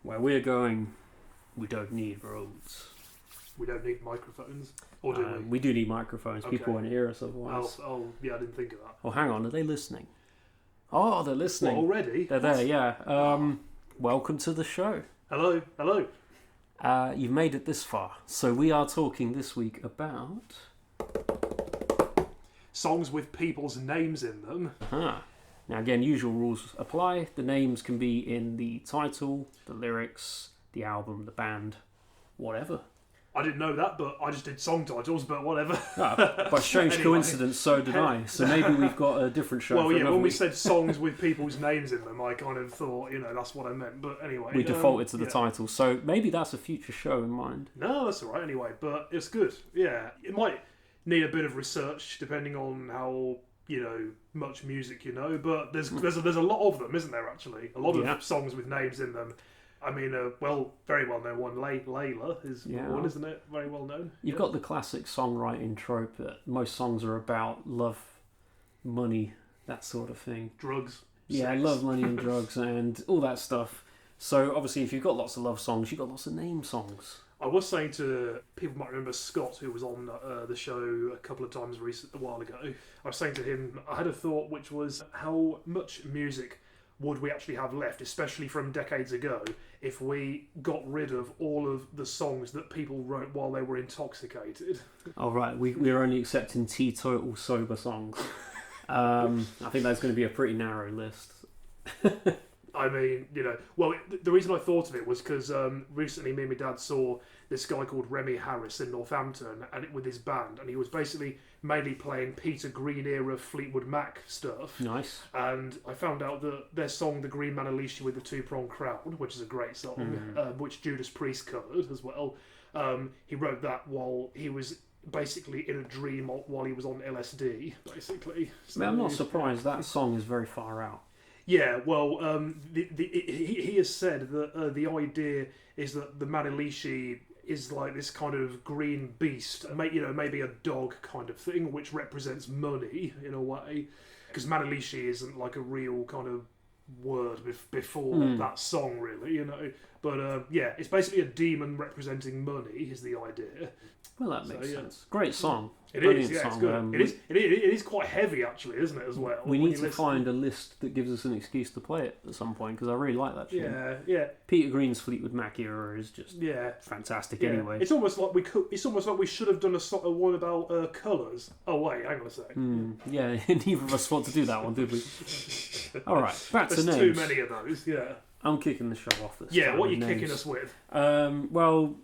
Where we're going, we don't need roads. We don't need microphones, or do we? We do need microphones. Okay. People won't hear us otherwise. Oh, yeah, I didn't think of that. Oh, hang on. Are they listening? Oh, they're listening. What, already? They're there, yeah. Welcome to the show. Hello. You've made it this far. So we are talking this week about... songs with people's names in them. Now again, usual rules apply. The names can be in the title, the lyrics, the album, the band, whatever. I didn't know that, but I just did song titles, but whatever. By strange coincidence, so did I. So maybe we've got a different show. Well, yeah, when we week. said songs with people's names in them, I kind of thought, that's what I meant. But anyway. We defaulted to the title, so maybe that's a future show in mind. No, that's alright anyway, but it's good. Yeah, it might need a bit of research depending on how, much music you know, but there's a lot of them, isn't there, actually? A lot of songs with names in them. I mean, very well known one, Layla, is one, isn't it? Very well known. You've got the classic songwriting trope that most songs are about love, money, that sort of thing. Drugs. Yeah, sex. love, money and drugs and all that stuff. So obviously if you've got lots of love songs, you've got lots of name songs. I was saying to people might remember Scott, who was on the show a couple of times a while ago. I was saying to him, I had a thought which was how much music would we actually have left, especially from decades ago, if we got rid of all of the songs that people wrote while they were intoxicated? Oh right, we're only accepting teetotal sober songs. I think that's going to be a pretty narrow list. I mean, the reason I thought of it was because recently me and my dad saw this guy called Remy Harris in Northampton and with his band, and he was basically mainly playing Peter Green era Fleetwood Mac stuff. Nice. And I found out that their song The Green Man Unleashed You with the Two-Pronged Crown, which is a great song, which Judas Priest covered as well, he wrote that while he was basically in a dream while he was on LSD, basically. So, I'm not surprised. That song is very far out. Yeah, well, he has said that the idea is that the Manalishi is like this kind of green beast, maybe a dog kind of thing, which represents money in a way, because Manalishi isn't like a real kind of word before that song, really, But it's basically a demon representing money is the idea. Well, that makes sense. Great song. It Brilliant is, yeah, song. it's good. It is quite heavy, actually, isn't it, as well? We need to find a list that gives us an excuse to play it at some point, because I really like that tune. Yeah. Peter Green's Fleetwood Mac era is just fantastic anyway. It's almost like we should have done a one about colours. Oh, wait, hang on a sec. Yeah, neither of us want to do that one, did we? Alright, back to names. There's too many of those, yeah. I'm kicking the show off this Yeah, time what are you with kicking names. us with? Well,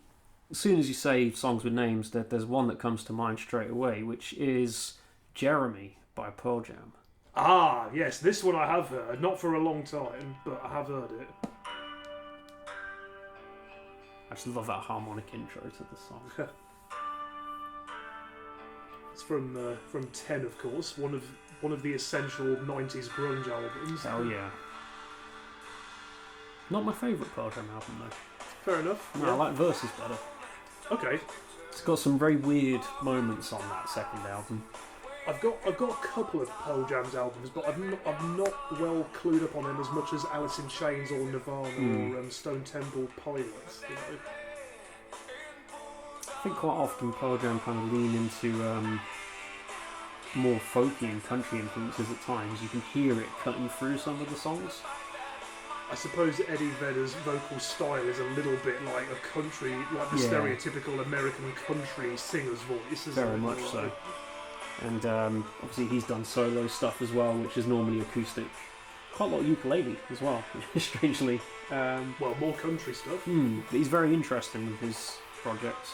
as soon as you say songs with names, there's one that comes to mind straight away, which is Jeremy by Pearl Jam. Ah, yes, this one I have heard. Not for a long time, but I have heard it. I just love that harmonic intro to the song. It's from 10, of course, one of the essential 90s grunge albums. Hell yeah. Not my favourite Pearl Jam album though. Fair enough. No, I like Versus better. Okay. It's got some very weird moments on that second album. I've got a couple of Pearl Jam's albums, but I'm not well clued up on them as much as Alice in Chains or Nirvana or Stone Temple Pilots. I think quite often Pearl Jam kind of lean into more folky and country influences at times. You can hear it cutting through some of the songs. I suppose Eddie Vedder's vocal style is a little bit like a country, like the stereotypical American country singer's voice. Very much so. And obviously he's done solo stuff as well, which is normally acoustic. Quite a lot of ukulele as well, strangely. Well, more country stuff. But he's very interesting with his projects.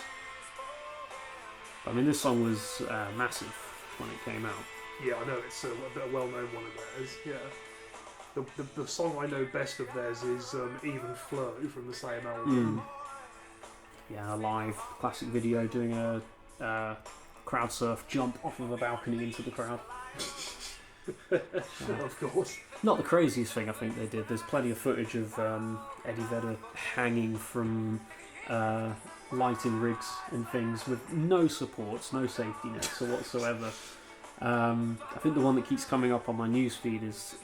I mean, this song was massive when it came out. Yeah, I know, it's a well-known one of theirs, yeah. The song I know best of theirs is Even Flow from the same album. Yeah, a live classic video doing a crowd surf jump off of a balcony into the crowd. Of course. Not the craziest thing I think they did. There's plenty of footage of Eddie Vedder hanging from lighting rigs and things with no supports, no safety nets or whatsoever. I think the one that keeps coming up on my newsfeed is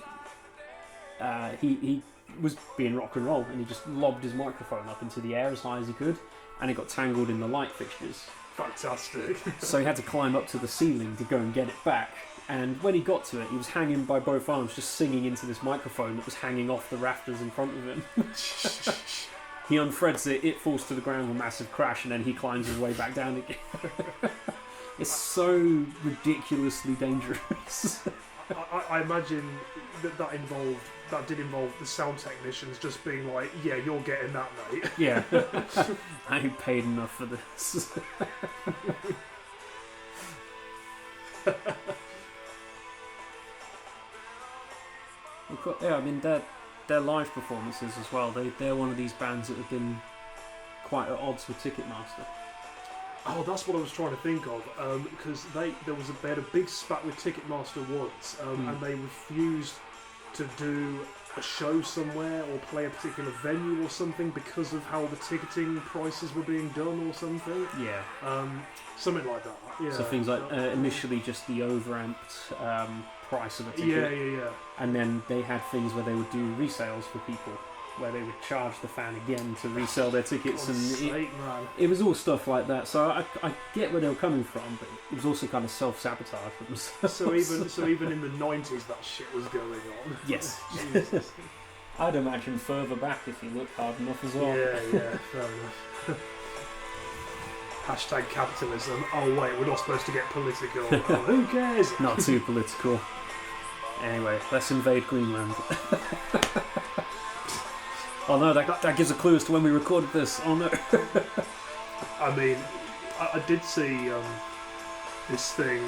he was being rock and roll, and he just lobbed his microphone up into the air as high as he could, and it got tangled in the light fixtures. Fantastic. So he had to climb up to the ceiling to go and get it back. And when he got to it, he was hanging by both arms, just singing into this microphone that was hanging off the rafters in front of him. He unthreads it, it falls to the ground with a massive crash, and then he climbs his way back down again. It's so ridiculously dangerous. I imagine that did involve the sound technicians just being like, yeah, you're getting that, mate. Yeah. I ain't paid enough for this. Yeah, I mean, their live performances as well. They're one of these bands that have been quite at odds with Ticketmaster. Oh, that's what I was trying to think of. Because they had a big spat with Ticketmaster once, and they refused to do a show somewhere or play a particular venue or something because of how the ticketing prices were being done or something. Yeah. Something like that. Yeah. So things like initially just the overamped price of a ticket. Yeah. And then they had things where they would do resales for people, where they would charge the fan again to resell their tickets, it was all stuff like that. So I get where they were coming from, but it was also kind of self-sabotage for themselves. So even in the 90s, that shit was going on. Yes. I'd imagine further back if you look hard enough as well. Yeah, fair enough. Hashtag capitalism. Oh wait, we're not supposed to get political. Oh, who cares? Not too political. Anyway, let's invade Greenland. Oh no, that gives a clue as to when we recorded this. Oh no. I mean, I did see this thing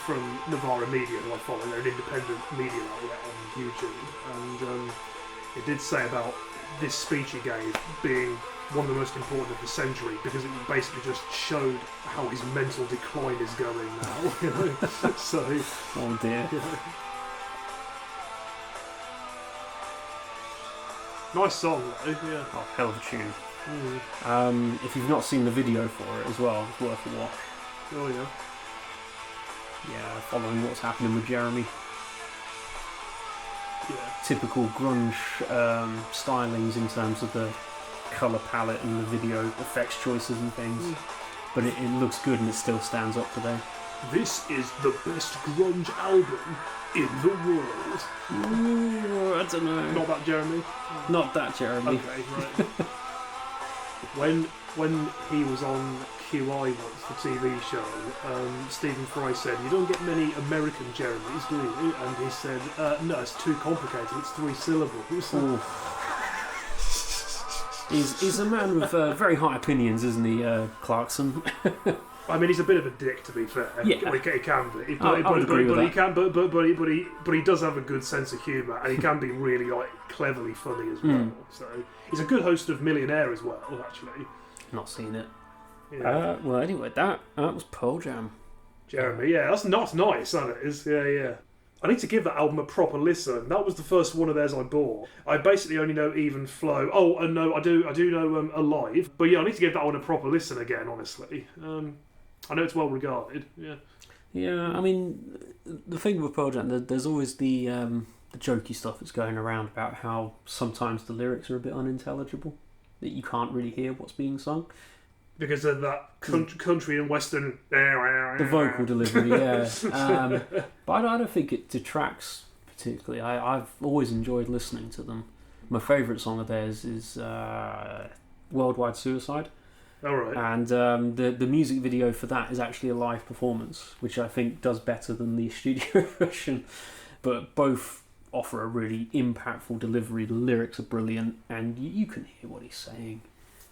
from Navarra Media, who I follow. They're an independent media outlet on YouTube, and it did say about this speech he gave being one of the most important of the century because it basically just showed how his mental decline is going now. You know? So, oh dear. You know. Nice song though, yeah. Oh, hell of a tune. Mm. If you've not seen the video for it as well, it's worth a watch. Oh yeah. Yeah, following what's happening with Jeremy. Yeah. Typical grunge stylings in terms of the colour palette and the video effects choices and things. But it looks good and it still stands up today. This is the best grunge album in the world. Ooh, I don't know. Not that Jeremy? Not that Jeremy. Okay, right. When he was on QI once, the TV show, Stephen Fry said, "You don't get many American Jeremys, do you?" And he said, "No, it's too complicated. It's 3 syllables." He's a man with very high opinions, isn't he, Clarkson? I mean, he's a bit of a dick, to be fair. Yeah, he can be. I would agree with that. He can, but he does have a good sense of humour, and he can be really like cleverly funny as well. So he's a good host of Millionaire as well, actually. Not seen it. Yeah. Well, anyway, that was Pearl Jam. Jeremy, yeah, that's not nice, isn't it? Yeah. I need to give that album a proper listen. That was the first one of theirs I bought. I basically only know Even Flow. Oh, and no, I do know Alive. But yeah, I need to give that one a proper listen again, honestly. I know it's well regarded. Yeah. Yeah, I mean, the thing with Pearl Jam, there's always the jokey stuff that's going around about how sometimes the lyrics are a bit unintelligible, that you can't really hear what's being sung. Because of that country and western... The vocal delivery, yeah. But I don't think it detracts particularly. I've always enjoyed listening to them. My favourite song of theirs is Worldwide Suicide. All right. And the music video for that is actually a live performance, which I think does better than the studio version. But both offer a really impactful delivery. The lyrics are brilliant, and you can hear what he's saying.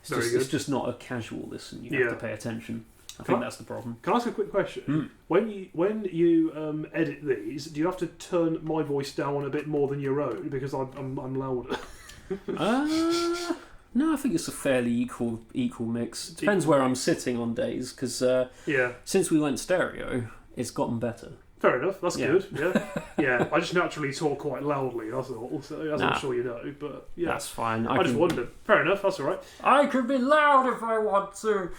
It's just not a casual listen. You have to pay attention. I think that's the problem. Can I ask a quick question? When you edit these, do you have to turn my voice down a bit more than your own because I'm louder? No, I think it's a fairly equal mix. It depends where I'm sitting on days, because since we went stereo, it's gotten better. Fair enough, that's good. Yeah. I just naturally talk quite loudly, that's all. So as I'm sure you know, but yeah, that's fine. I just wondered. Fair enough, that's all right. I could be loud if I want to.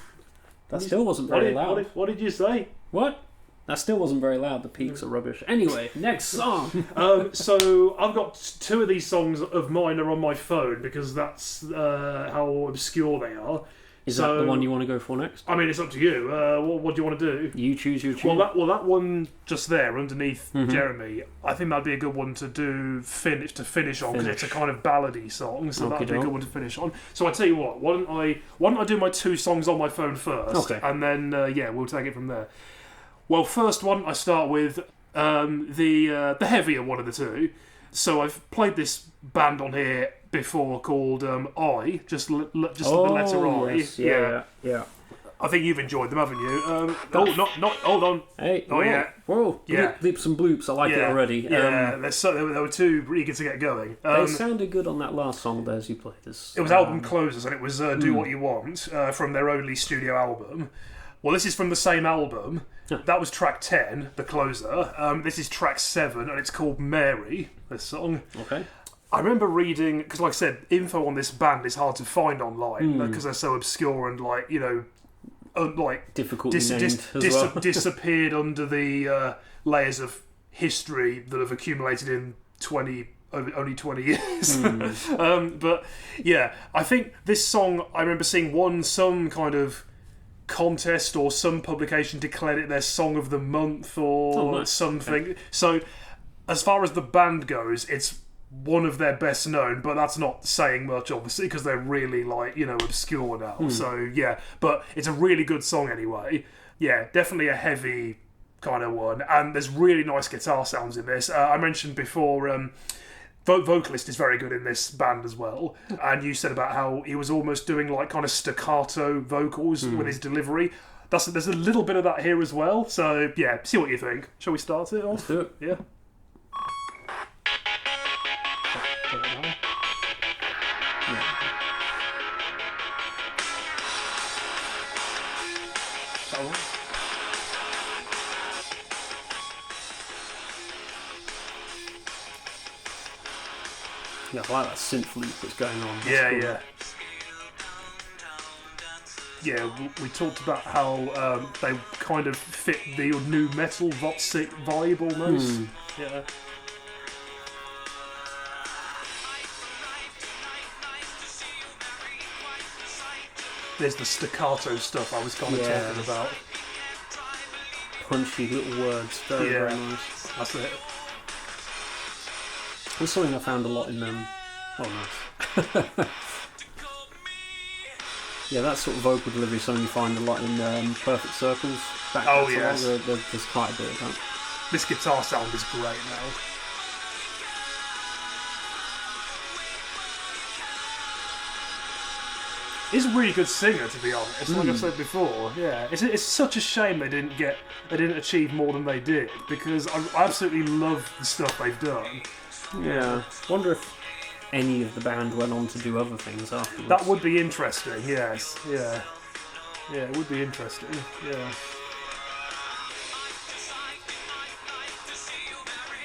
That still wasn't very loud. What did you say? What? That still wasn't very loud. The peaks are rubbish. Anyway, next song. So I've got 2 of these songs of mine are on my phone because that's how obscure they are. Is that the one you want to go for next? I mean, it's up to you. What do you want to do? You choose. Well, that one just there underneath Jeremy, I think that'd be a good one to do finish on because it's a kind of ballady song, so that'd be a good one to finish on. So I tell you what, why don't I do my 2 songs on my phone first, and then we'll take it from there. Well, first one I start with the heavier one of the 2. So I've played this band on here before called I, just the letter I. Yes. Yeah. I think you've enjoyed them, haven't you? Hold on. Hey, Whoa. Yeah. Bleeps and bloops. I like it already. Yeah, they were too eager to get going. They sounded good on that last song there as you played this. It was album closers, and it was Do What You Want from their only studio album. Well, this is from the same album. That was track 10, the closer. This is track 7, and it's called Mary, this song. Okay. I remember reading, because like I said, info on this band is hard to find online because they're so obscure and difficultly named as well. Disappeared under the layers of history that have accumulated in only 20 years. But yeah, I think this song, I remember seeing some kind of contest or some publication declared it their song of the month or something. Okay. So as far as the band goes, it's one of their best known, but that's not saying much obviously because they're really obscure now. So yeah, but it's a really good song anyway. Yeah, definitely a heavy kind of one, and there's really nice guitar sounds in this. I mentioned before vocalist is very good in this band as well, and you said about how he was almost doing kind of staccato vocals with his delivery. There's a little bit of that here as well, so yeah, see what you think. Shall we start it off? Let's do it. Yeah. Yeah, I like that synth loop that's going on. That's Yeah, we talked about how they kind of fit the new metal vibe almost. Yeah. There's the staccato stuff I was kind of talking about. Punchy little words, very nice. That's it. There's something I found a lot in them. Nice. Yeah, that sort of vocal delivery is something you find a lot in Perfect Circles. Yes. There's quite a bit of that. This guitar sound is great now. He's a really good singer, to be honest. Like I've said before, yeah. It's such a shame they didn't achieve more than they did, because I absolutely love the stuff they've done. Yeah. Wonder if any of the band went on to do other things afterwards. That would be interesting. Yes. Yeah. Yeah, it would be interesting. Yeah.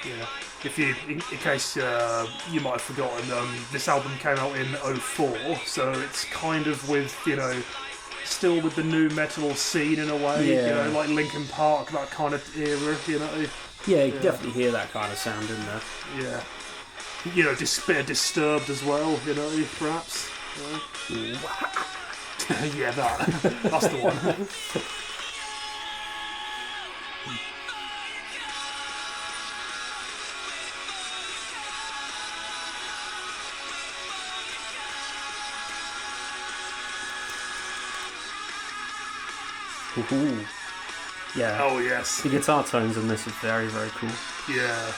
Yeah. In case you might have forgotten, this album came out in 2004, so it's kind of with, still with the new metal scene in a way, like Linkin Park, that kind of era, Yeah, you definitely hear that kind of sound in there. Yeah. Disturbed as well, perhaps. Yeah, that's the one. Ooh. Yeah. Oh yes. The guitar tones in this are very, very cool. Yeah.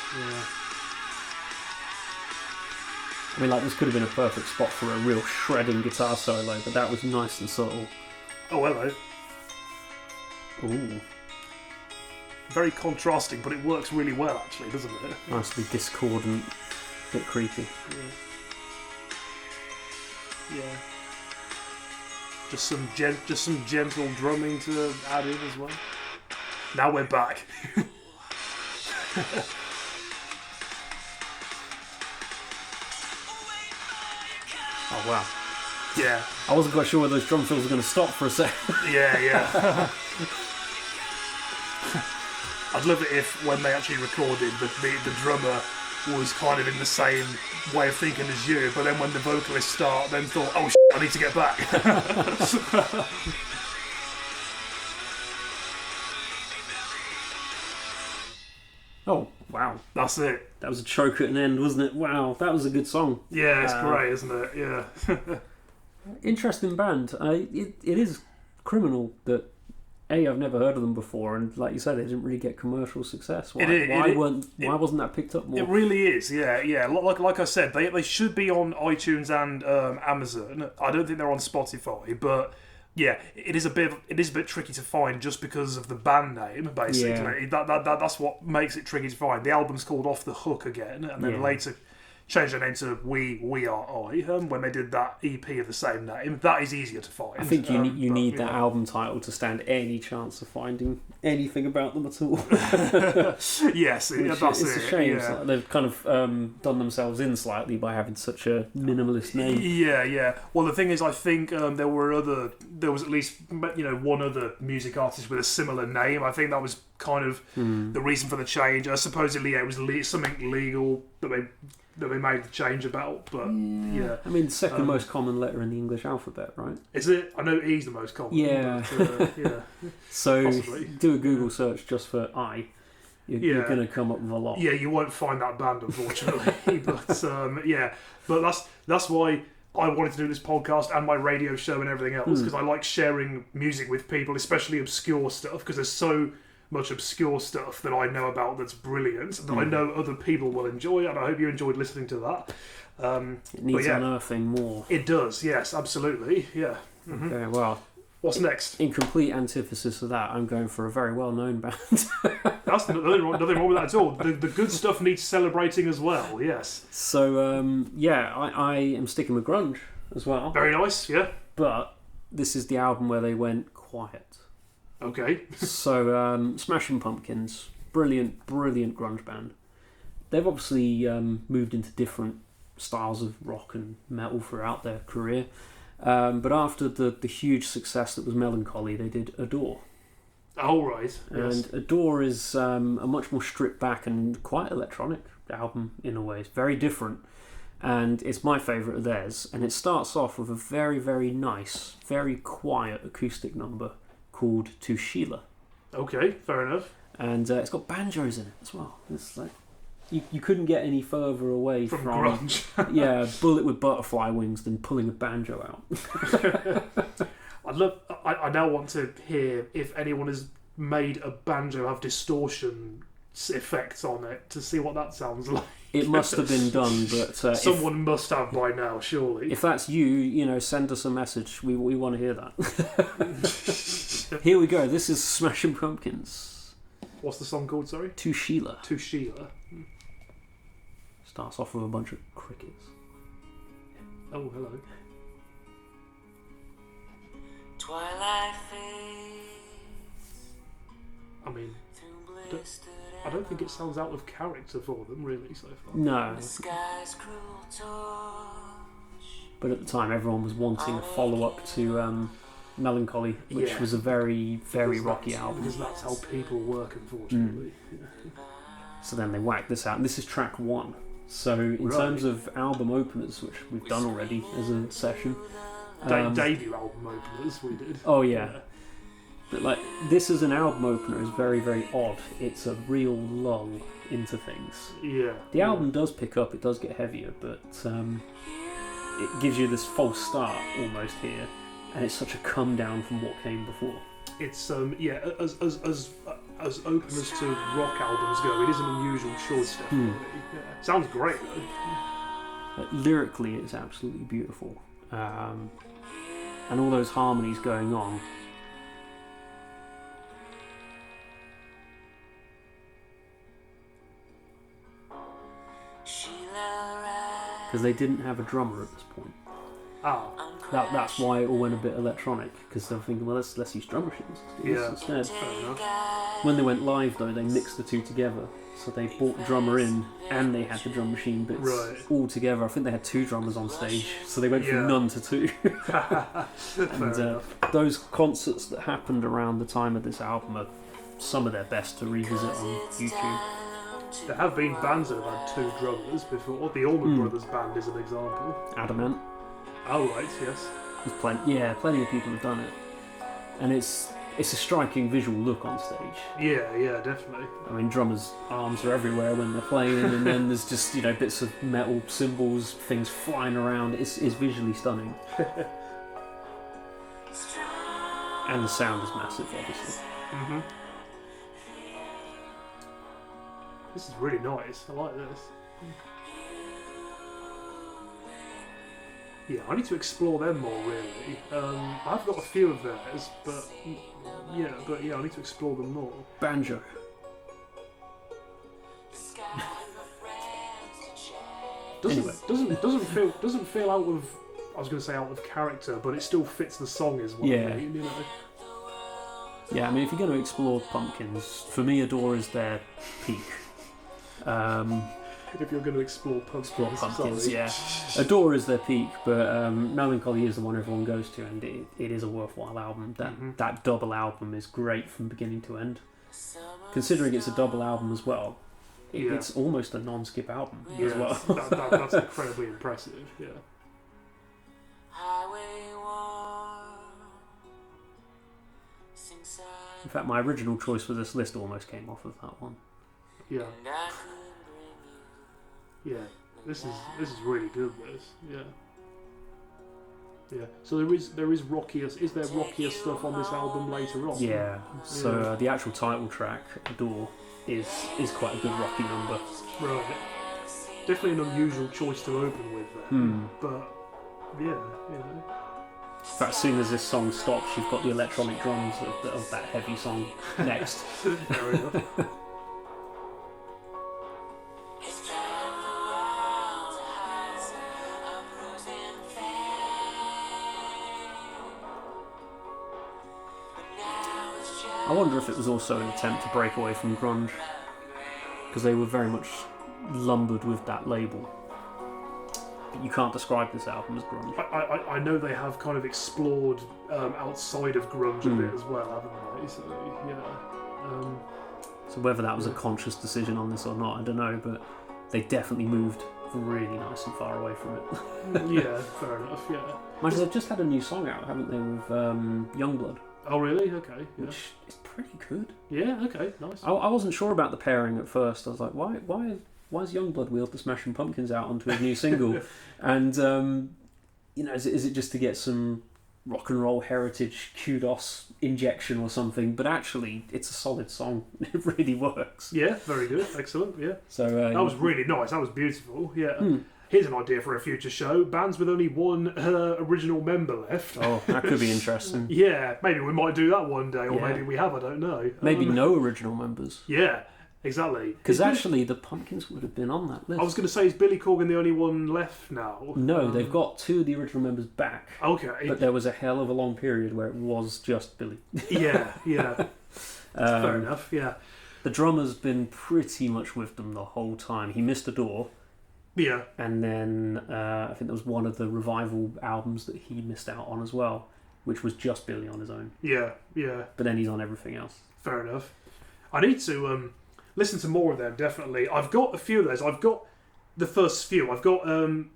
I mean, this could have been a perfect spot for a real shredding guitar solo, but that was nice and subtle. Oh, hello. Ooh. Very contrasting, but it works really well, actually, doesn't it? Nicely discordant, bit creepy. Yeah. Just some gentle drumming to add in as well. Now we're back. Oh wow. Yeah. I wasn't quite sure where those drum fills were going to stop for a sec. Yeah. I'd love it if when they actually recorded, the drummer was kind of in the same way of thinking as you, but then when the vocalists start, then thought, oh shit, I need to get back. Oh, wow. That's it. That was a choke at an end, wasn't it? Wow, that was a good song. Yeah, it's great, isn't it? Yeah. Interesting band. It is criminal that I've never heard of them before, and like you said, they didn't really get commercial success. Why wasn't that picked up more? It really is, yeah. Like I said, they should be on iTunes and Amazon. I don't think they're on Spotify, but yeah, it is a bit tricky to find just because of the band name. Basically, that's what makes it tricky to find. The album's called Off the Hook again, and then later changed their name to We Are I when they did that EP of the same name. That is easier to find. I think you need that album title to stand any chance of finding anything about them at all. Yes, it's a shame. Yeah. Like they've kind of done themselves in slightly by having such a minimalist name. Yeah. Well, the thing is, I think there was at least one other music artist with a similar name. I think that was kind of the reason for the change. Supposedly, it was something legal that they made the change about, but yeah. I mean, the second most common letter in the English alphabet, right? Is it? I know E's the most common. Yeah. But, yeah. So possibly. Do a Google search just for I. You're going to come up with a lot. Yeah, you won't find that band, unfortunately. But that's why I wanted to do this podcast and my radio show and everything else, because I like sharing music with people, especially obscure stuff, because there's so much obscure stuff that I know about that's brilliant, that I know other people will enjoy, and I hope you enjoyed listening to that. It needs unearthing more. It does, yes, absolutely, yeah. Mm-hmm. Okay, well, what's next? In complete antithesis of that, I'm going for a very well-known band. That's nothing wrong with that at all. The good stuff needs celebrating as well, yes. So, I am sticking with grunge as well. Very nice, yeah. But this is the album where they went quiet. Okay. So, Smashing Pumpkins, brilliant grunge band. They've obviously moved into different styles of rock and metal throughout their career. But after the huge success that was Melancholy, they did Adore. Oh, right. Yes. And Adore is a much more stripped back and quite electronic album in a way. It's very different. And it's my favourite of theirs. And it starts off with a very, very nice, very quiet acoustic number called To Sheila. Okay, fair enough. And it's got banjos in it as well. It's like you couldn't get any further away from grunge. Bullet with butterfly wings than pulling a banjo out. I now want to hear if anyone has made a banjo have distortion effects on it to see what that sounds like. It must have been done, but someone must have by now, surely. If that's you, send us a message. We want to hear that. Here we go. This is Smashing Pumpkins. What's the song called? Sorry. To Sheila. To Sheila. Starts off with a bunch of crickets. Oh, hello. Twilight fades. I mean, I don't think it sounds out of character for them, really, so far. No. The sky's cruel torch. But at the time, everyone was wanting a follow-up to Melancholy, which was a very, very rocky album. Because that's how people work, unfortunately. So then they whacked this out, and this is track 1. So in terms of album openers, which we've done already as a session, debut album openers we did. Oh yeah. But this as an album opener is very, very odd. It's a real lull into things. Yeah. The album does pick up, it does get heavier, but it gives you this false start almost here, and it's such a come down from what came before. It's as open as to rock albums go, it is an unusual choice. Definitely. Yeah. Sounds great though. Lyrically, it's absolutely beautiful, and all those harmonies going on. Because they didn't have a drummer at this point. That's why it all went a bit electronic, because they were thinking, well, let's use drum machines to do this instead. When they went live, though, they mixed the two together. So they brought the drummer in, and they had the drum machine bits all together. I think they had 2 drummers on stage, so they went from none to 2. And those concerts that happened around the time of this album are some of their best to revisit on YouTube. There have been bands that have had 2 drummers before. The Allman Brothers band is an example. Adamant. Oh, right, yes. There's plenty of people have done it, and it's a striking visual look on stage. Yeah, definitely. I mean, drummers' arms are everywhere when they're playing, and then there's just bits of metal cymbals, things flying around. It's visually stunning, and the sound is massive, obviously. Mm-hmm. This is really nice. I like this. Yeah, I need to explore them more, really. I've got a few of theirs, but I need to explore them more. Banjo. Doesn't feel out of, I was going to say out of character, but it still fits the song as well. Yeah. You know? Yeah, I mean, if you're going to explore Pumpkins, for me, Adore is their peak. If you're going to explore Pumpkins, sorry. Yeah. Adore is their peak, but Melancholy is the one everyone goes to, and it is a worthwhile album. That double album is great from beginning to end. Considering it's a double album as well, it's almost a non-skip album as well. That's incredibly impressive, yeah. In fact, my original choice for this list almost came off of that one. Yeah. Yeah, this is really good. Yeah. So there is rockier. Is there rockier stuff on this album later on? Yeah. So the actual title track, Adore, is quite a good rocky number. Right. Definitely an unusual choice to open with there. But yeah. In fact, as soon as this song stops, you've got the electronic drums of that heavy song next. Fair enough. I wonder if it was also an attempt to break away from grunge, because they were very much lumbered with that label. But you can't describe this album as grunge. I know they have kind of explored outside of grunge a bit as well, haven't they? So yeah. So whether that was a conscious decision on this or not, I don't know, but they definitely moved really nice and far away from it. Yeah, fair enough. Yeah. Mind you, they've just had a new song out, haven't they, with Youngblood? Oh really? Okay. Yeah. Which is pretty good. Yeah. Okay. Nice. I wasn't sure about the pairing at first. I was like, why is Youngblood wheeled the Smashing Pumpkins out onto his new single? And is it just to get some rock and roll heritage kudos injection or something? But actually, it's a solid song. It really works. Yeah. Very good. Excellent. Yeah. So that was really nice. That was beautiful. Yeah. Here's an idea for a future show. Bands with only one original member left. Oh, that could be interesting. Yeah, maybe we might do that one day, or maybe we have, I don't know. Maybe no original members. Yeah, exactly. Because actually, the Pumpkins would have been on that list. I was going to say, is Billy Corgan the only one left now? No, they've got 2 of the original members back. Okay. But there was a hell of a long period where it was just Billy. Yeah. Fair enough, yeah. The drummer's been pretty much with them the whole time. He missed Adore. Yeah. And then I think there was one of the revival albums that he missed out on as well, which was just Billy on his own. Yeah. But then he's on everything else. Fair enough. I need to listen to more of them, definitely. I've got a few of those. I've got the first few. I've got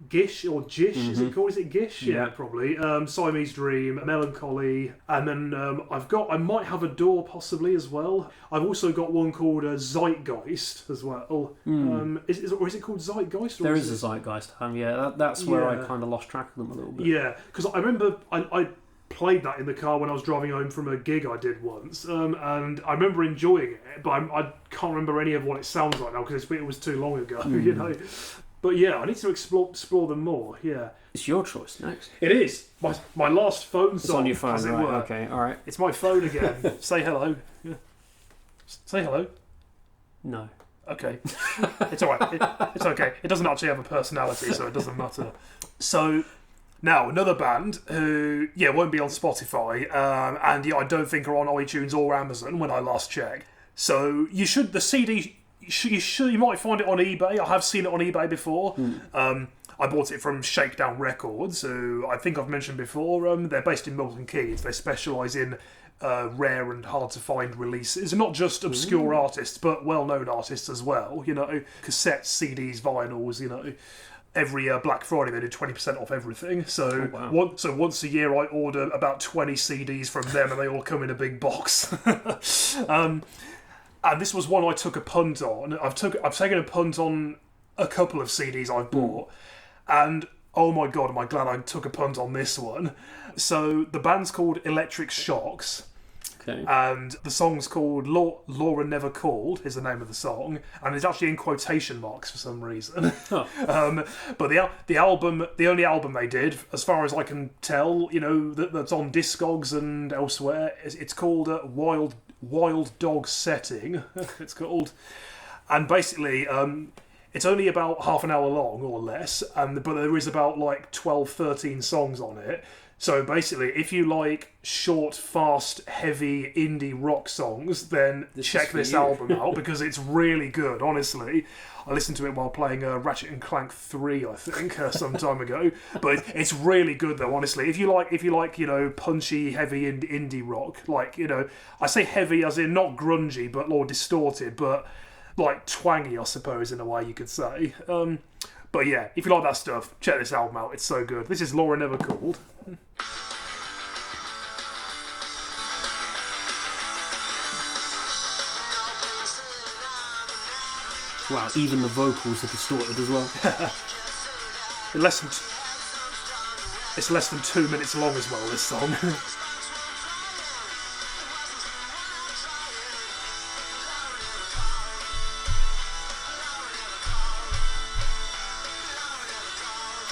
Gish, or Jish, is it called? Is it Gish? Yeah, probably. Siamese Dream, Melancholy, and then I might have Adore possibly as well. I've also got one called Zeitgeist as well. Is it called Zeitgeist? Or there is a Zeitgeist time, yeah. That's where I kind of lost track of them a little bit. Yeah, because I remember I played that in the car when I was driving home from a gig I did once, and I remember enjoying it, but I can't remember any of what it sounds like now because it was too long ago, you know. But yeah, I need to explore them more. Yeah, it's your choice next. It is my last phone song. It's on your phone, as it right? were. Okay, all right. It's my phone again. Say hello. Yeah. Say hello. No. Okay, it's all right. It's okay. It doesn't actually have a personality, so it doesn't matter. So. Now, another band who, won't be on Spotify, and I don't think are on iTunes or Amazon when I last checked. So the CD, you might find it on eBay. I have seen it on eBay before. I I bought it from Shakedown Records, who I think I've mentioned before. They're based in Milton Keynes. They specialise in rare and hard to find releases, and not just obscure artists, but well-known artists as well. You know, cassettes, CDs, vinyls. You know, every Black Friday they do 20% off everything. So once a year I order about 20 CDs from them, and they all come in a big box. And this was one I took a punt on. I've taken a punt on a couple of CDs I've bought, and oh my god, am I glad I took a punt on this one. So the band's called Electric Shocks. Okay. And the song's called Laura Never Called is the name of the song, and it's actually in quotation marks for some reason. Oh. But the album, the only album they did, as far as I can tell, you know, that's on Discogs and elsewhere, it's called Wild Dog Setting. It's called, and basically it's only about half an hour long or less, but there is about like 12, 13 songs on it. So basically, if you like short, fast, heavy indie rock songs, then check this album out, because it's really good, honestly. I listened to it while playing Ratchet and Clank 3, I think, some time ago. But it's really good, though, honestly. If you like, you know, punchy, heavy indie rock, like, you know, I say heavy as in not grungy, but more distorted, but like twangy, I suppose, in a way you could say. But yeah, if you like that stuff, check this album out. It's so good. This is Laura Never Called. Wow, even the vocals are distorted as well. It's less than 2 minutes long as well, this song.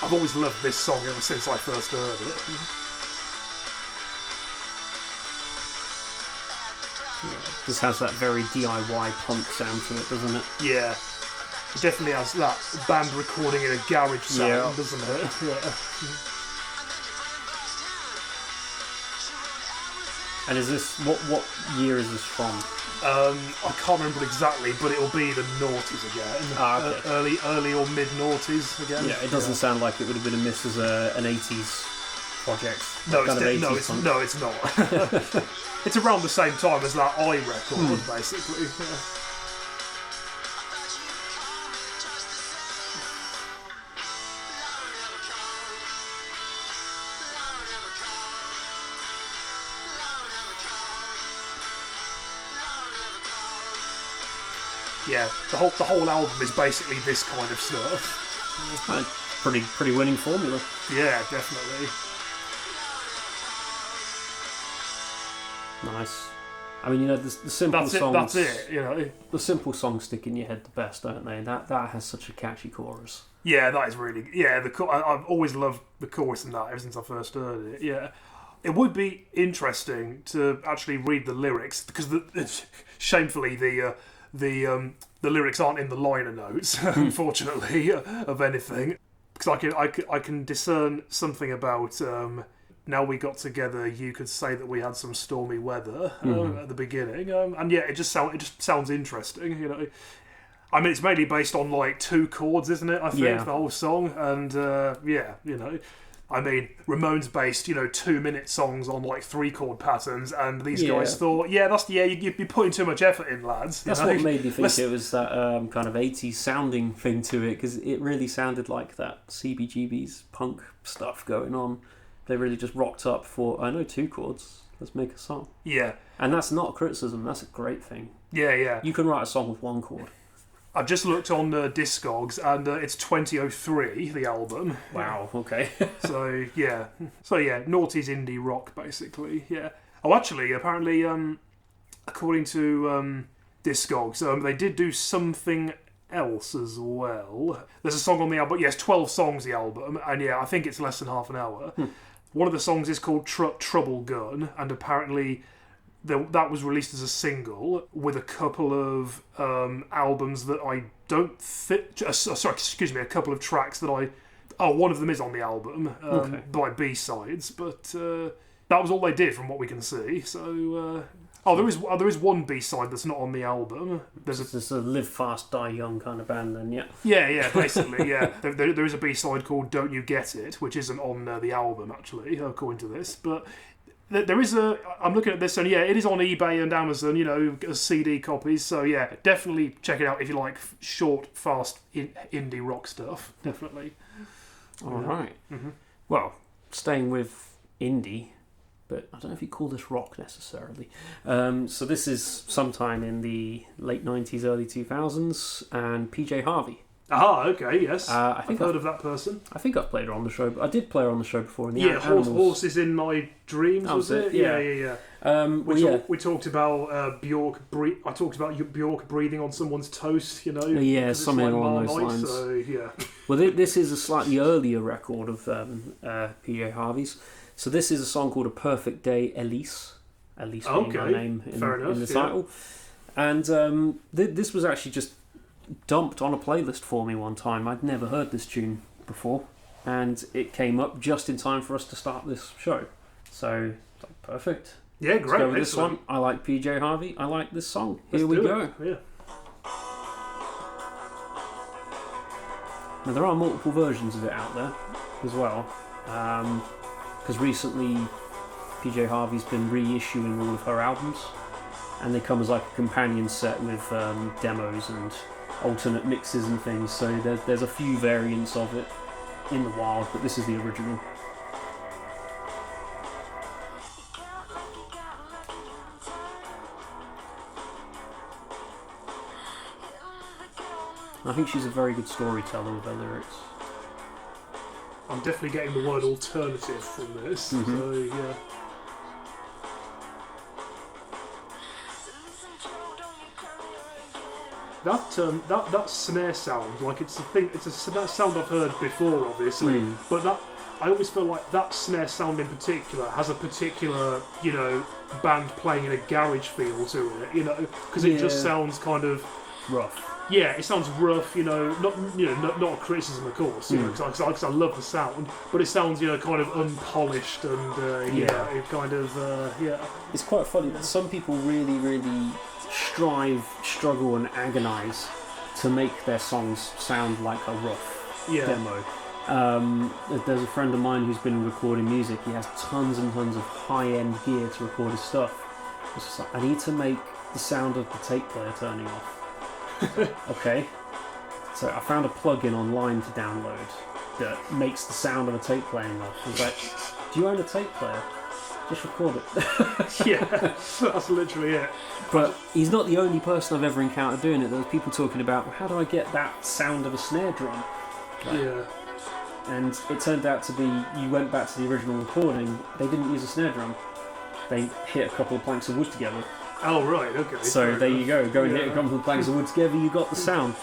I've always loved this song ever since I first heard it. This has that very DIY punk sound to it, doesn't it? Yeah. It definitely has that band recording in a garage sound, doesn't it? Yeah. And is this what year is this from? I can't remember exactly, but it'll be the noughties again. Okay. Early or mid noughties again. Yeah, it doesn't sound like it would have been a miss as an 80s project. No, it's not. It's around the same time as that I record, basically. Yeah, the whole album is basically this kind of stuff. Pretty winning formula. Yeah, definitely. Nice. I mean, you know, the simple songs. That's it. You know, the simple songs stick in your head the best, don't they? That has such a catchy chorus. Yeah, that is really. Yeah, I've always loved the chorus in that ever since I first heard it. Yeah, it would be interesting to actually read the lyrics, because shamefully the lyrics aren't in the liner notes, unfortunately, of anything. Because I can discern something about. Now we got together, you could say that we had some stormy weather at the beginning, and yeah, it just sounds interesting, you know. I mean, it's mainly based on like 2 chords, isn't it? I think the whole song, and yeah, you know, I mean, Ramones based, you know, 2-minute songs on like 3-chord patterns, and these guys thought, you're putting too much effort in, lads. That's what made me think it was that kind of 80s sounding thing to it, because it really sounded like that CBGB's punk stuff going on. They really just rocked up for, I know 2 chords, let's make a song. Yeah. And that's not a criticism, that's a great thing. Yeah, yeah. You can write a song with 1 chord. I've just looked on Discogs, and it's 2003, the album. Wow, okay. So, yeah, noughties indie rock, basically, yeah. Oh, actually, apparently, according to Discogs, they did do something else as well. There's a song on the album, yes, 12 songs, the album, and yeah, I think it's less than half an hour. One of the songs is called Trouble Gun, and apparently that was released as a single with a couple of albums that I don't think... a couple of tracks that I... Oh, one of them is on the album by B-sides, but that was all they did from what we can see. So, Oh, there is one B-side that's not on the album. There's a Live Fast, Die Young kind of band then, yeah. Yeah, basically, yeah. There is a B-side called Don't You Get It, which isn't on the album, actually, according to this. But there is I'm looking at this, and yeah, it is on eBay and Amazon, as CD copies. So yeah, definitely check it out if you like short, fast, indie rock stuff. Definitely. All right. Mm-hmm. Well, staying with indie, but I don't know if you call this rock necessarily. So this is sometime in the late 90s, early 2000s, and PJ Harvey. Ah, okay, yes. I've heard of that person. I think I've played her on the show. But I did play her on the show before. In the Horses in My Dreams, was it? Yeah. We talked about Bjork. I talked about Bjork breathing on someone's toast. Yeah, something along those lines. So yeah. Well, this is a slightly earlier record of PJ Harvey's. So this is a song called "A Perfect Day," Elise. Elise being her name in the title. And this was actually just dumped on a playlist for me one time. I'd never heard this tune before, and it came up just in time for us to start this show. So, perfect. Yeah, great. Let's go with this one. I like PJ Harvey. I like this song. Here we go. Yeah. Now, there are multiple versions of it out there as well, because recently PJ Harvey's been reissuing all of her albums, and they come as like a companion set with demos and alternate mixes and things, so there's a few variants of it in the wild, but this is the original. I think she's a very good storyteller with her lyrics. I'm definitely getting the word alternative from this, so yeah. That snare sound, like it's a sound I've heard before, obviously, but I always feel like that snare sound in particular has a particular, band playing in a garage feel to it, because it just sounds kind of rough. Yeah, it sounds rough, not a criticism, of course, because I love the sound, but it sounds, kind of unpolished and it kind of It's quite funny that some people really, really struggle and agonise to make their songs sound like a rough demo. There's a friend of mine who's been recording music. He has tons and tons of high-end gear to record his stuff. It's just like, I need to make the sound of the tape player turning off. Okay, so I found a plugin online to download that makes the sound of a tape playing off. I was like, do you own a tape player? Just record it. Yeah, that's literally it. But he's not the only person I've ever encountered doing it. There was people talking about, well, how do I get that sound of a snare drum? Yeah. And it turned out to be, you went back to the original recording, they didn't use a snare drum. They hit a couple of planks of wood together. Oh, right, okay. So there you go, and hit a couple of planks of wood together, you got the sound.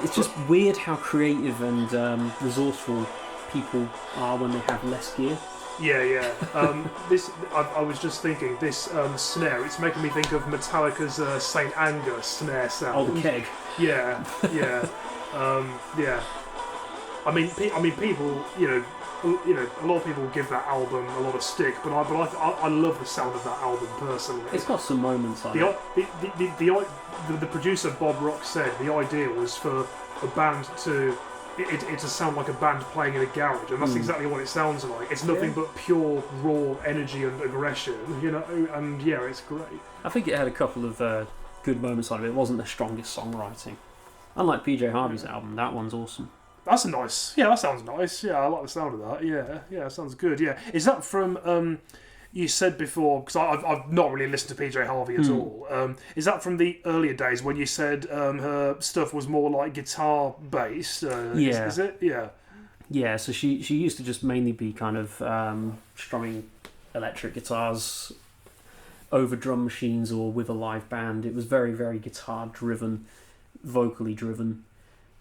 It's just weird how creative and resourceful people are when they have less gear. Yeah. I was just thinking, this snare, it's making me think of Metallica's Saint Anger snare sound. Oh, the keg. Yeah. I mean, people, a lot of people give that album a lot of stick, but I love the sound of that album personally. It's got some moments on it. The producer Bob Rock said the idea was for a band to sound like a band playing in a garage, and that's exactly what it sounds like. It's nothing but pure raw energy and aggression, and it's great. I think it had a couple of good moments on it. It wasn't the strongest songwriting. Unlike PJ Harvey's album, that one's awesome. That's nice. Yeah, that sounds nice. Yeah, I like the sound of that. Yeah, sounds good. Yeah, is that from? You said before, because I've not really listened to PJ Harvey at all. Is that from the earlier days when you said her stuff was more like guitar based? Yeah. Is it? Yeah. Yeah. So she used to just mainly be kind of strumming electric guitars over drum machines or with a live band. It was very, very guitar driven, vocally driven.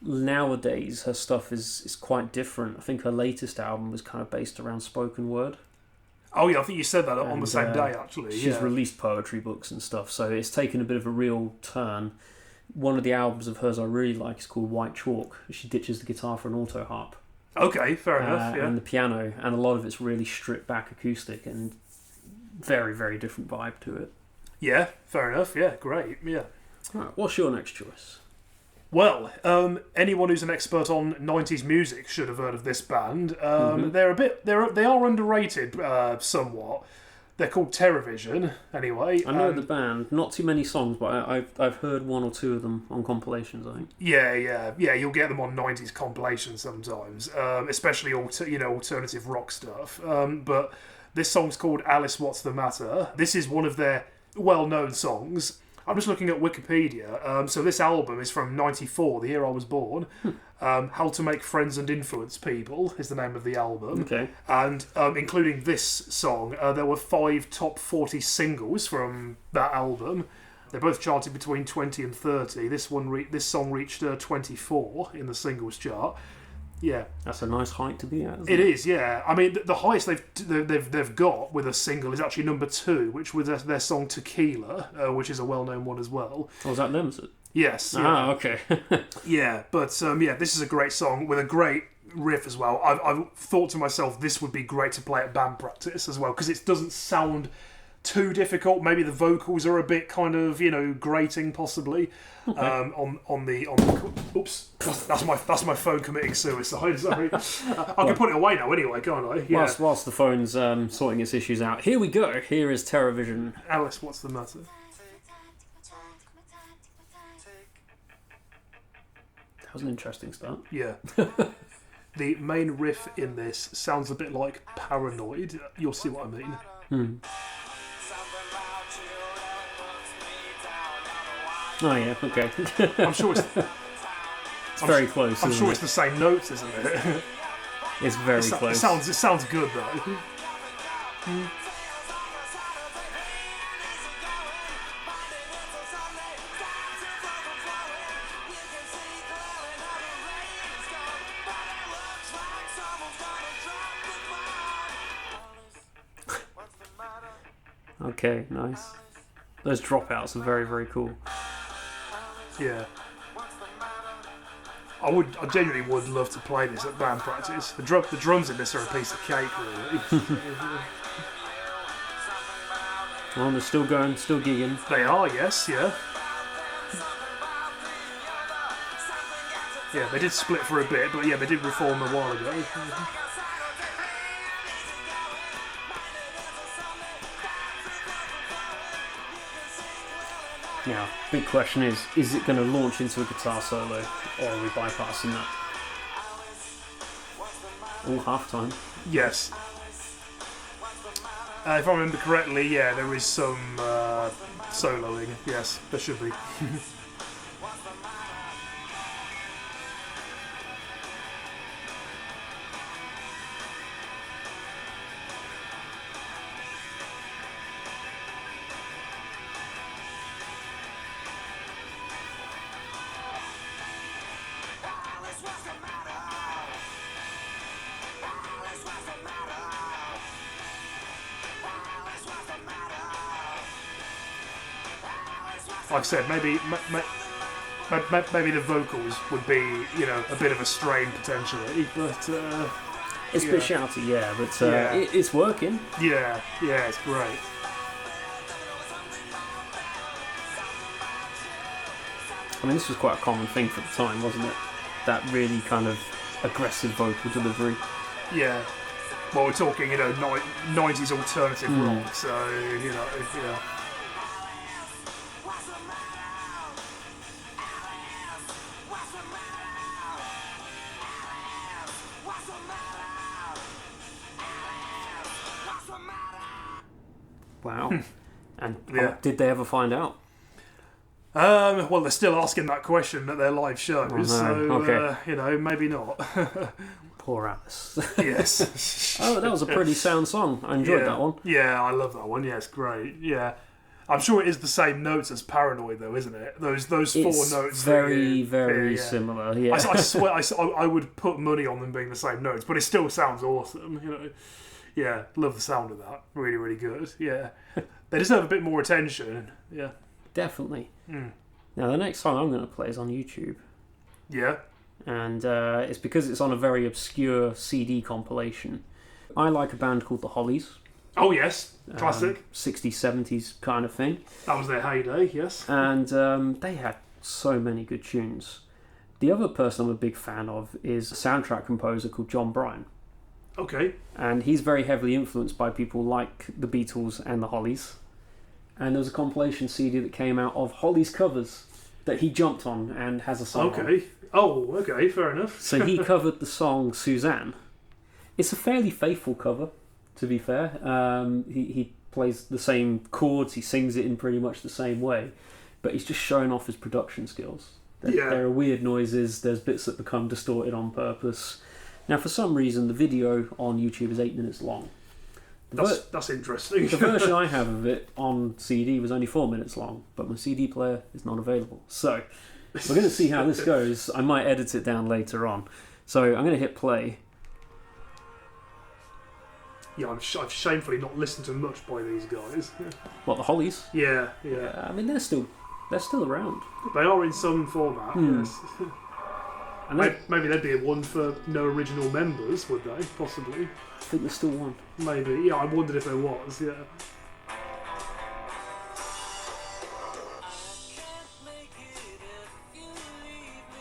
Nowadays her stuff is quite different. I think her latest album was kind of based around spoken word. Oh yeah, I think you said that on the same day actually. She's released poetry books and stuff, so it's taken a bit of a real turn. One of the albums of hers I really like is called White Chalk. She ditches the guitar for an auto harp. Okay, fair enough. Yeah. And the piano, and a lot of it's really stripped back acoustic and very, very different vibe to it. Yeah, fair enough. Yeah, great. Yeah. Right, what's your next choice? Well, anyone who's an expert on '90s music should have heard of this band. They are underrated somewhat. They're called Terrorvision, anyway. I know the band, not too many songs, but I've heard one or two of them on compilations, I think. Yeah. You'll get them on '90s compilations sometimes, especially alternative rock stuff. But this song's called "Alice, What's the Matter." This is one of their well-known songs. I'm just looking at Wikipedia. So this album is from '94, the year I was born. How to Make Friends and Influence People is the name of the album. Okay. And including this song, there were 5 top 40 singles from that album. They both charted between 20 and 30. This song reached 24 in the singles chart. Yeah, that's a nice height to be at. It is, yeah. I mean, the highest they've got with a single is actually number 2, which was their song "Tequila," which is a well-known one as well. Oh, is that them? Is it? Yes. Yeah. Ah, okay. Yeah, but this is a great song with a great riff as well. I've thought to myself, this would be great to play at band practice as well, because it doesn't sound too difficult. Maybe the vocals are a bit kind of grating possibly. Okay. On the oops, that's my phone committing suicide. Sorry, I can put it away now anyway, can't I? Yeah. Whilst the phone's sorting its issues out, here we go. Here is Terrorvision. Alice, what's the matter? That was an interesting start. Yeah. The main riff in this sounds a bit like Paranoid. You'll see what I mean. Oh yeah, okay. I'm sure it's very close. I'm sure it's it? the same notes, isn't it? It's very close. It sounds good though. Okay, nice. Those dropouts are very, very cool. Yeah. I genuinely would love to play this at band practice. The drums in this are a piece of cake, really. Well, they're still going, still gigging. They are, yes, yeah. Yeah, they did split for a bit, but yeah, they did reform a while ago. Now, big question is it going to launch into a guitar solo, or are we bypassing that? All half-time. Yes. If I remember correctly, yeah, there is some soloing. Yes, there should be. Like I said, maybe the vocals would be, a bit of a strain potentially, but it's a bit shouty, yeah, but it's working. Yeah, it's great. I mean, this was quite a common thing for the time, wasn't it? That really kind of aggressive vocal delivery. Yeah. Well, we're talking, 90s alternative rock, so, yeah. Wow. And did they ever find out? Well, they're still asking that question at their live shows, so okay. Maybe not. Poor Alice. Yes. Oh, that was a pretty sound song. I enjoyed that one. Yeah, I love that one. Yeah, it's great. Yeah. I'm sure it is the same notes as Paranoid, though, isn't it? Those four notes. Very similar. Yeah. I swear, I would put money on them being the same notes, but it still sounds awesome. Yeah, love the sound of that. Really, really good. Yeah, they deserve a bit more attention. Yeah, definitely. Now the next song I'm going to play is on YouTube. Yeah, and it's because it's on a very obscure CD compilation. I like a band called The Hollies. Oh yes, classic. 60s, 70s kind of thing. That was their heyday, yes. And they had so many good tunes. The other person I'm a big fan of is a soundtrack composer called John Bryan. Okay. And he's very heavily influenced by people like the Beatles and the Hollies. And there was a compilation CD that came out of Hollies covers that he jumped on and has a song on. Okay. Oh, okay, fair enough. So he covered the song Suzanne. It's a fairly faithful cover, to be fair. He plays the same chords, he sings it in pretty much the same way, but he's just showing off his production skills. There are weird noises, there's bits that become distorted on purpose. Now, for some reason, the video on YouTube is 8 minutes long. That's interesting. The version I have of it on CD was only 4 minutes long, but my CD player is not available. So, we're going to see how this goes. I might edit it down later on. So, I'm going to hit play. Yeah, I've shamefully not listened to much by these guys. What, the Hollies? Yeah. I mean, they're still around. They are in some format, yes. And maybe they'd be one for no original members, would they? Possibly. I think there's still one. Maybe. Yeah, I wondered if there was, yeah.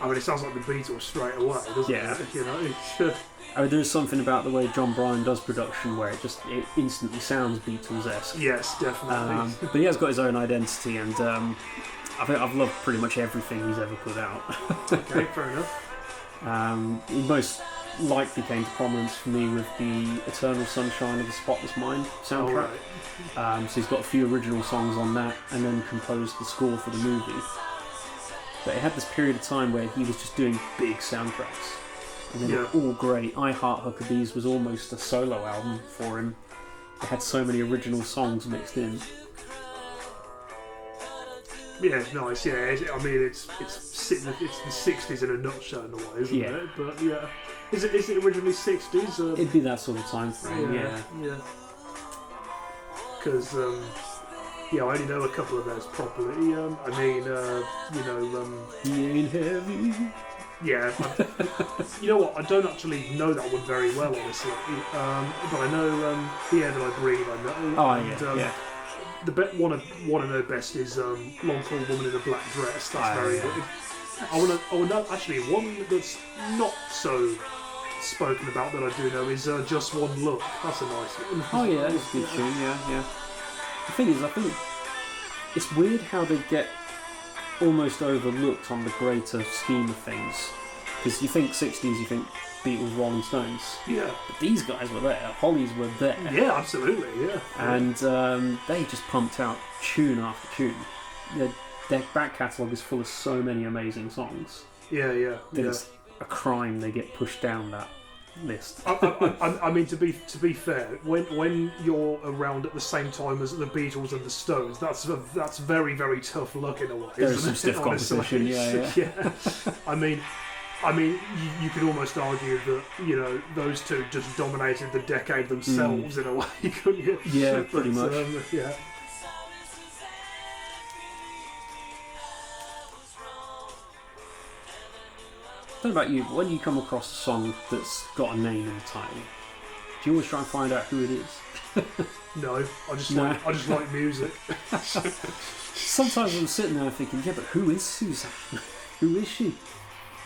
I mean, it sounds like the Beatles straight away, doesn't it? You know? I mean, there's something about the way John Bryan does production where it instantly sounds Beatles-esque. Yes, definitely. But he has got his own identity, and I've loved pretty much everything he's ever put out. Okay, fair enough. He most likely came to prominence for me with the Eternal Sunshine of the Spotless Mind soundtrack. Right. So he's got a few original songs on that, and then composed the score for the movie. But it had this period of time where he was just doing big soundtracks. And they were all great. I Heart Huckabees was almost a solo album for him. It had so many original songs mixed in. Yeah, nice. Yeah, I mean, it's the 60s in a nutshell in a way, isn't it? But yeah, is it originally 60s? It'd be that sort of time frame. Yeah. Because I only know a couple of theirs properly. I mean, He Ain't Heavy. Yeah, you know what? I don't actually know that one very well, honestly. But I know The Air That I Breathe. I know. Oh and, yeah. One of their best is Long Tall Woman in a Black Dress. That's very good. I want to know actually one that's not so spoken about that I do know is Just One Look. That's a nice one. Oh yeah, that's a good tune. Yeah. The thing is, I think it's weird how they get almost overlooked on the greater scheme of things. Because you think 60s, you think Beatles, Rolling Stones. Yeah. But these guys were there. Hollies were there. Yeah, absolutely, yeah. And they just pumped out tune after tune. Their back catalogue is full of so many amazing songs. Yeah. It's a crime they get pushed down that list. I mean, to be fair, when you're around at the same time as the Beatles and the Stones, that's very, very tough luck in a way. There's some stiff competition, yeah. I mean, you could almost argue that those two just dominated the decade themselves in a way, couldn't you? Yeah, pretty much. Yeah. I don't know about you, but when you come across a song that's got a name in the title, do you always try and find out who it is? No, I just like music. Sometimes I'm sitting there thinking, yeah, but who is Suzanne? Who is she?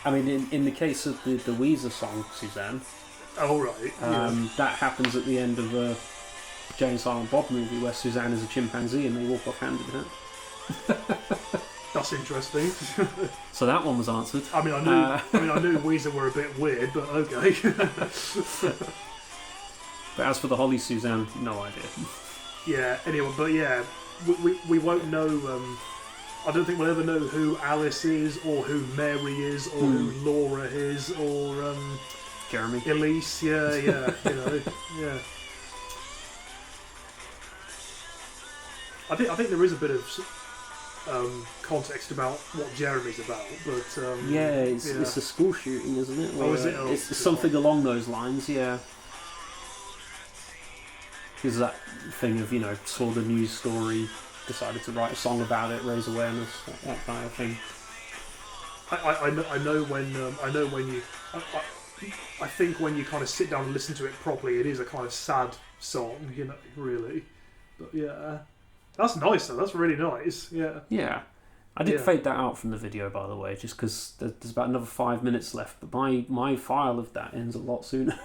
I mean, in the case of the Weezer song, Suzanne, oh right, that happens at the end of a Jay and Silent Bob movie where Suzanne is a chimpanzee and they walk off hand in hand. That's interesting. So that one was answered. I mean, I knew Weezer were a bit weird, but okay. But as for the Holly Suzanne, no idea. Yeah. Anyway, but yeah, we won't know. I don't think we'll ever know who Alice is, or who Mary is, or who Laura is, or Jeremy, Elise. Yeah. Yeah. I think there is a bit of context about what Jeremy's about, but it's a school shooting, isn't it? Oh, is it? It's something along those lines, yeah. There's that thing of saw the news story, decided to write a song about it, raise awareness, that kind of thing. I know when you. I think when you kind of sit down and listen to it properly, it is a kind of sad song, really. But yeah, that's nice though. That's really nice. Yeah. Yeah. I did fade that out from the video, by the way, just because there's about another 5 minutes left. But my file of that ends a lot sooner.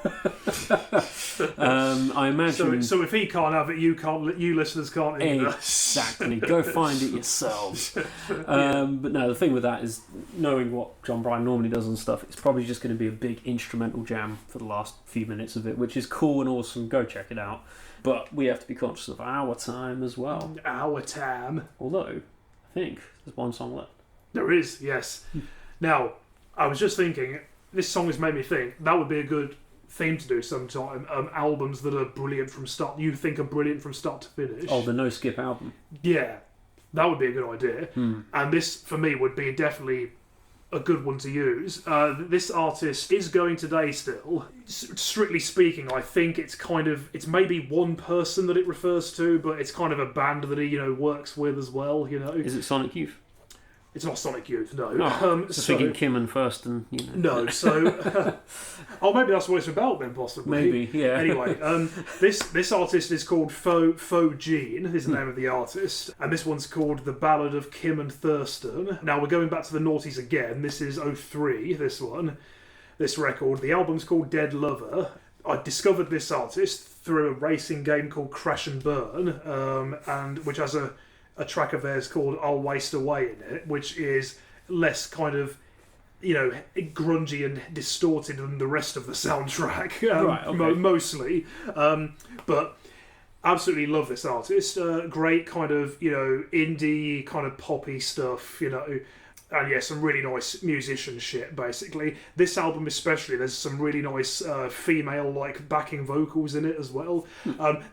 I imagine. So if he can't have it, you can't. You listeners can't either. Exactly. Go find it yourselves. But no, the thing with that is knowing what John Bryan normally does and stuff. It's probably just going to be a big instrumental jam for the last few minutes of it, which is cool and awesome. Go check it out. But we have to be conscious of our time as well. Our time. Although, I think there's one song left. There is, yes. Now, I was just thinking, this song has made me think that would be a good theme to do sometime. Albums that are brilliant from start. You think are brilliant from start to finish. Oh, the No Skip album. Yeah, that would be a good idea. And this, for me, would be definitely a good one to use. This artist is going today still. Strictly speaking, I think it's maybe one person that it refers to, but it's kind of a band that he works with as well. Is it Sonic Youth? It's not Sonic Youth, no. Thinking Kim and First and No, so oh, maybe that's what it's about then, possibly. Maybe, yeah. Anyway, this artist is called Faux Jean, is the name of the artist, and this one's called The Ballad of Kim and Thurston. Now we're going back to the noughties again. This is '03. This record. The album's called Dead Lover. I discovered this artist through a racing game called Crash and Burn, and which has a track of theirs called I'll Waste Away in it, which is less kind of, grungy and distorted than the rest of the soundtrack, right, okay. Mostly. But absolutely love this artist. Great kind of, indie, kind of poppy stuff, and yeah, some really nice musicianship, basically. This album especially, there's some really nice female-like backing vocals in it as well.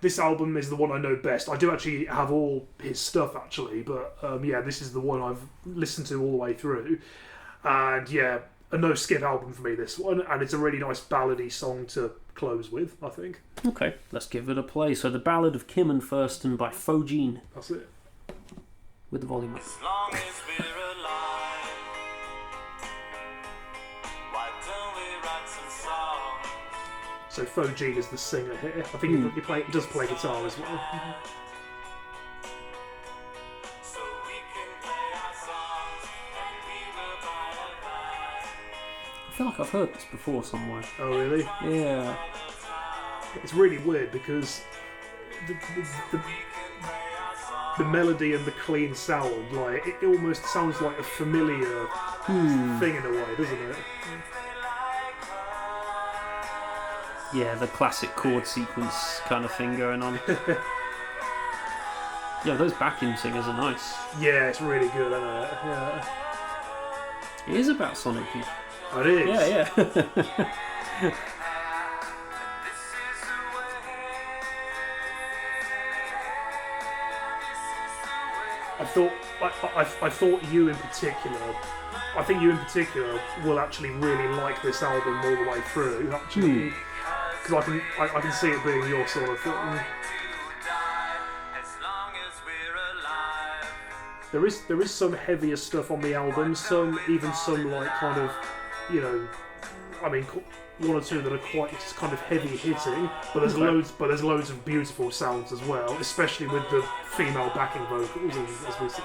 This album is the one I know best. I do actually have all his stuff, actually, but yeah, this is the one I've listened to all the way through. And yeah, a no-skip album for me, this one, and it's a really nice ballady song to close with, I think. Okay, let's give it a play. So, The Ballad of Kim and Thurston by Faux Jean. That's it. With the volume up. As long as we're alive, why don't we write some songs? So Faux Jean is the singer here. I think he does play guitar as well. So we can play our songs and we will buy advice. I feel like I've heard this before somewhere. Oh, really? Yeah. It's really weird because the melody and the clean sound, like, it almost sounds like a familiar thing in a way, doesn't it? Yeah, the classic chord sequence kind of thing going on. Yeah, those backing singers are nice. Yeah, it's really good, isn't it? Yeah. It is about Sonic Youth. Oh, it is? Yeah. I thought you in particular. I think you in particular will actually really like this album all the way through. Actually, because I can see it being your sort of thing. There is some heavier stuff on the album. Some like kind of, one or two that are quite kind of heavy hitting, but there's loads of beautiful sounds as well, especially with the female backing vocals, as we said.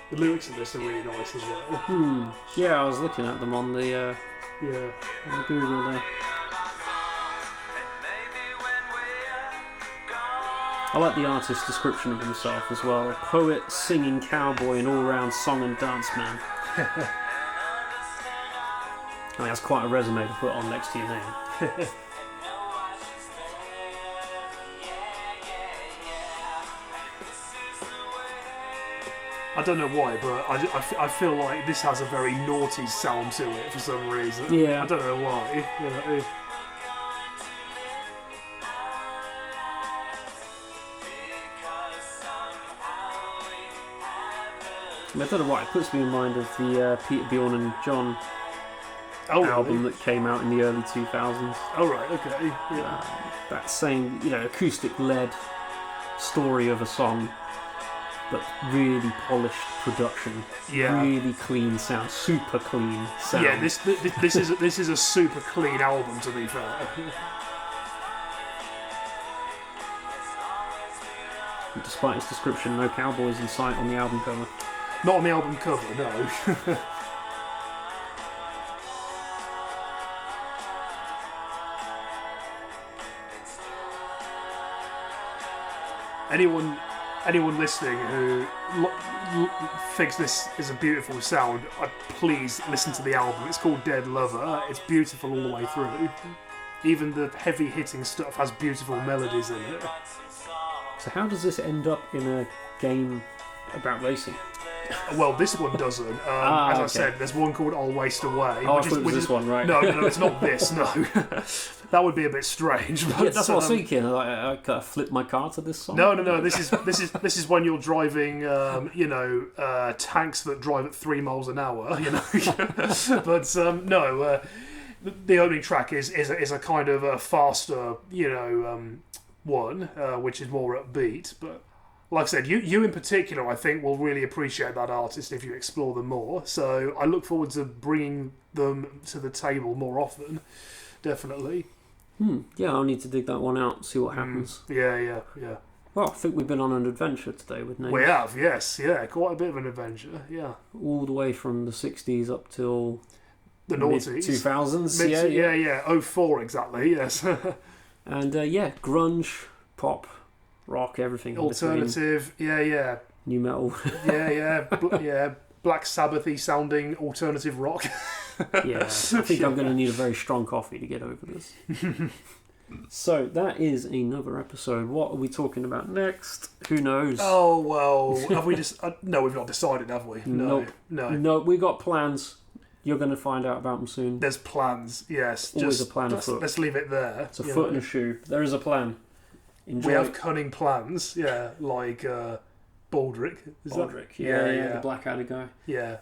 The lyrics in this are really nice as well. Yeah, I was looking at them on the on the Google there. I like the artist's description of himself as well. A poet, singing cowboy, and all-round song and dance man. I mean, that's quite a resume to put on next to your name. I don't know why, but I feel like this has a very naughty sound to it for some reason. Yeah. I don't know why. I don't know why, it puts me in mind of the Peter, Bjorn and John album that came out in the early 2000s. Oh, right, okay. Yeah. That same, acoustic-led story of a song. but really polished production. Yeah. Really clean sound, super clean sound. Yeah, this is a super clean album, to be fair. Despite its description, no cowboys in sight on the album cover. Not on the album cover, no. Anyone listening who thinks this is a beautiful sound, please listen to the album. It's called Dead Lover. It's beautiful all the way through. Even the heavy hitting stuff has beautiful melodies in it. So how does this end up in a game about racing? Well, this one doesn't. As I said, there's one called I'll Waste Away. Oh, I thought it was this one, right? No, it's not this, no. That would be a bit strange. But, Yeah, that's what I was thinking. I could flip my car to this song. No. This is when you're driving, tanks that drive at 3 miles an hour. You know, but no. The opening track is a kind of a faster, one, which is more upbeat. But like I said, you in particular, I think, will really appreciate that artist if you explore them more. So I look forward to bringing them to the table more often. Definitely. Yeah, I'll need to dig that one out, see what happens. Yeah. Well, I think we've been on an adventure today with names. We have, yes, yeah, quite a bit of an adventure, yeah. All the way from the 60s up till the noughties. 2000s, yeah. 04 exactly, yes. And grunge, pop, rock, everything. Alternative, yeah. New metal. yeah. Black Sabbath-y sounding alternative rock. Yeah, I think I'm going to need a very strong coffee to get over this. So that is another episode. What are we talking about next? Who knows? Oh well, have we just? No, we've not decided, have we? No. We got plans. You're going to find out about them soon. There's plans. Yes, always a plan afoot. Let's leave it there. It's a foot and a shoe. There is a plan. Enjoy. We have cunning plans. Yeah, like Baldric. Yeah, the Blackadder guy. Yeah.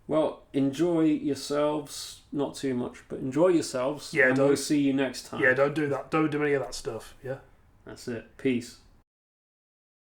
Well, enjoy yourselves. Not too much, but enjoy yourselves. Yeah, and we'll see you next time. Yeah, don't do that. Don't do any of that stuff. Yeah. That's it. Peace.